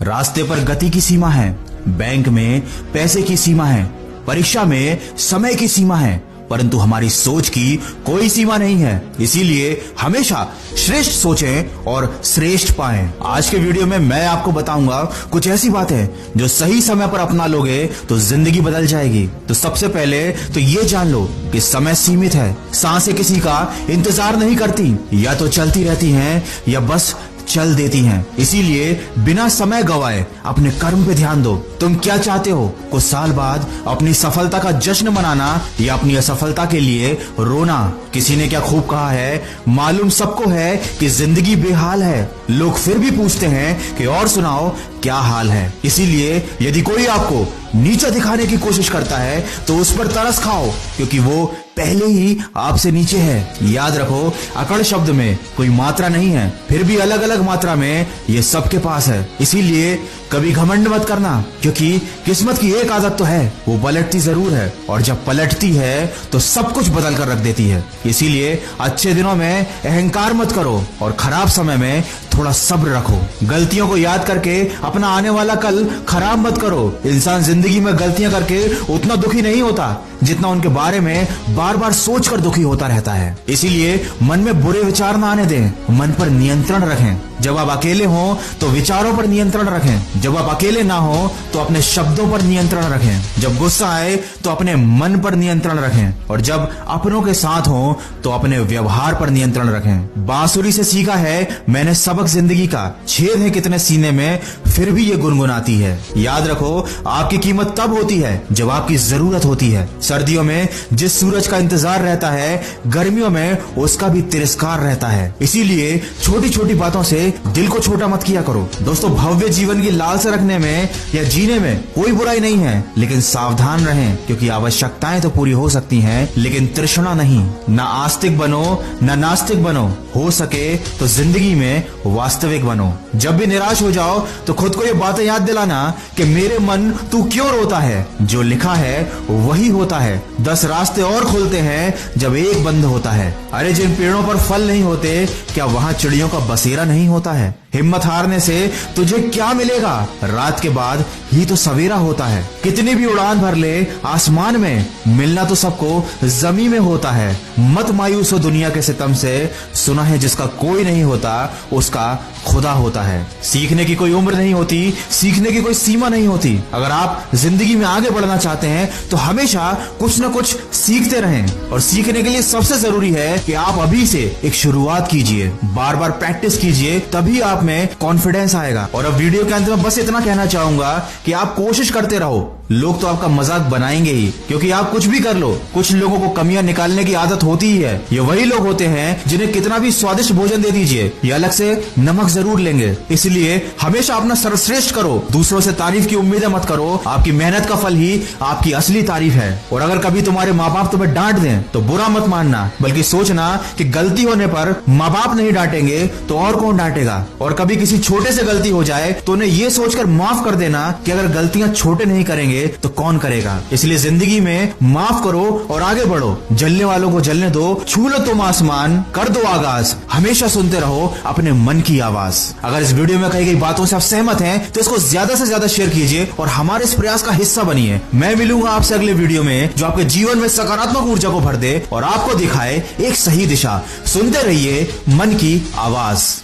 रास्ते पर गति की सीमा है, बैंक में पैसे की सीमा है, परीक्षा में समय की सीमा है, परंतु हमारी सोच की कोई सीमा नहीं है। इसीलिए हमेशा श्रेष्ठ सोचें और श्रेष्ठ पाएं। आज के वीडियो में मैं आपको बताऊंगा कुछ ऐसी बातें जो सही समय पर अपना लोगे तो जिंदगी बदल जाएगी। तो सबसे पहले तो ये जान लो कि समय सीमित है। सांसें किसी का इंतजार नहीं करती, या तो चलती रहती हैं या बस चल देती हैं। इसीलिए बिना समय गवाए अपने कर्म पे ध्यान दो। तुम क्या चाहते हो? कुछ साल बाद अपनी सफलता का जश्न मनाना या अपनी असफलता के लिए रोना? किसी ने क्या खूब कहा है, मालूम सबको है कि जिंदगी बेहाल है, लोग फिर भी पूछते हैं कि और सुनाओ क्या हाल है। इसीलिए यदि कोई आपको नीचा दिखाने की कोशिश करता है तो उस पर तरस खाओ, क्योंकि वो पहले ही आपसे नीचे है। याद रखो, अकड़ शब्द में कोई मात्रा नहीं है, फिर भी अलग अलग मात्रा में ये सबके पास है। इसीलिए कभी घमंड मत करना, क्योंकि किस्मत की एक आदत तो है, वो पलटती जरूर है, और जब पलटती है तो सब कुछ बदल कर रख देती है। इसीलिए अच्छे दिनों में अहंकार मत करो और खराब समय में थोड़ा सब्र रखो। गलतियों को याद करके अपना आने वाला कल खराब मत करो। इंसान जिंदगी में गलतियां करके उतना दुखी नहीं होता जितना उनके बारे में बार बार सोचकर दुखी होता रहता है। इसीलिए मन में बुरे विचार ना आने दें, मन पर नियंत्रण रखें। जब आप अकेले हों तो विचारों पर नियंत्रण रखें, जब आप अकेले ना हो तो अपने शब्दों पर नियंत्रण रखें, जब गुस्सा आए तो अपने मन पर नियंत्रण रखें, और जब अपनों के साथ हो तो अपने व्यवहार पर नियंत्रण रखें। बांसुरी से सीखा है मैंने सबक जिंदगी का, छेद है कितने सीने में फिर भी ये गुनगुनाती है। याद रखो, आपकी कीमत तब होती है जब आपकी जरूरत होती है। सर्दियों में जिस सूरज का इंतजार रहता है, गर्मियों में उसका भी तिरस्कार रहता है। इसीलिए छोटी छोटी बातों से दिल को छोटा मत किया करो। दोस्तों, भव्य जीवन की लालसा रखने में या जीने में कोई बुराई नहीं है, लेकिन सावधान रहें, क्योंकि आवश्यकताएं तो पूरी हो सकती हैं लेकिन तृष्णा नहीं। ना आस्तिक बनो ना नास्तिक बनो, हो सके तो जिंदगी में वास्तविक बनो। जब भी निराश हो जाओ तो खुद को ये बातें याद दिलाना कि मेरे मन तू क्यों रोता है, जो लिखा है वही होता है। 10 रास्ते और खुलते हैं जब एक बंद होता है। अरे जिन पेड़ों पर फल नहीं होते, क्या वहां चिड़ियों का बसेरा नहीं होता है? हिम्मत हारने से तुझे क्या मिलेगा, रात के बाद ही तो सवेरा होता है। कितनी भी उड़ान भर ले आसमान में, मिलना तो सबको जमीन में होता है। मत मायूस हो दुनिया के सितम से, सुना है जिसका कोई नहीं होता उसका खुदा होता है। सीखने की कोई उम्र नहीं होती, सीखने की कोई सीमा नहीं होती। अगर आप जिंदगी में आगे बढ़ना चाहते हैं तो हमेशा कुछ न कुछ सीखते रहें, और सीखने के लिए सबसे जरूरी है कि आप अभी से एक शुरुआत कीजिए, बार बार प्रैक्टिस कीजिए, तभी आप में कॉन्फिडेंस आएगा। और अब वीडियो के अंत में बस इतना कहना चाहूंगा कि आप कोशिश करते रहो। लोग तो आपका मजाक बनाएंगे ही, क्योंकि आप कुछ भी कर लो, कुछ लोगों को कमियां निकालने की आदत होती ही है। ये वही लोग होते हैं जिन्हें कितना भी स्वादिष्ट भोजन दे दीजिए, ये अलग से नमक जरूर लेंगे। इसलिए हमेशा अपना सर्वश्रेष्ठ करो, दूसरों से तारीफ की उम्मीदें मत करो। आपकी मेहनत का फल ही आपकी असली तारीफ है। और अगर कभी तुम्हारे माँ बाप तुम्हें डांट दें तो बुरा मत मानना, बल्कि सोचना कि गलती होने पर माँ बाप नहीं डांटेंगे तो और कौन डांटेगा। और कभी किसी छोटे से गलती हो जाए तो उन्हें ये सोचकर माफ कर देना कि अगर गलतियां छोटे नहीं करेंगे तो कौन करेगा। इसलिए जिंदगी में माफ करो और आगे बढ़ो। जलने वालों को जलने दो, छू लो तुम आसमान, कर दो आगाज, हमेशा सुनते रहो अपने मन की आवाज। अगर इस वीडियो में कही गई बातों से आप सहमत हैं तो इसको ज्यादा से ज्यादा शेयर कीजिए और हमारे इस प्रयास का हिस्सा बनिए। मैं मिलूंगा आपसे अगले वीडियो में जो आपके जीवन में सकारात्मक ऊर्जा को भर दे और आपको दिखाए एक सही दिशा। सुनते रहिए मन की आवाज।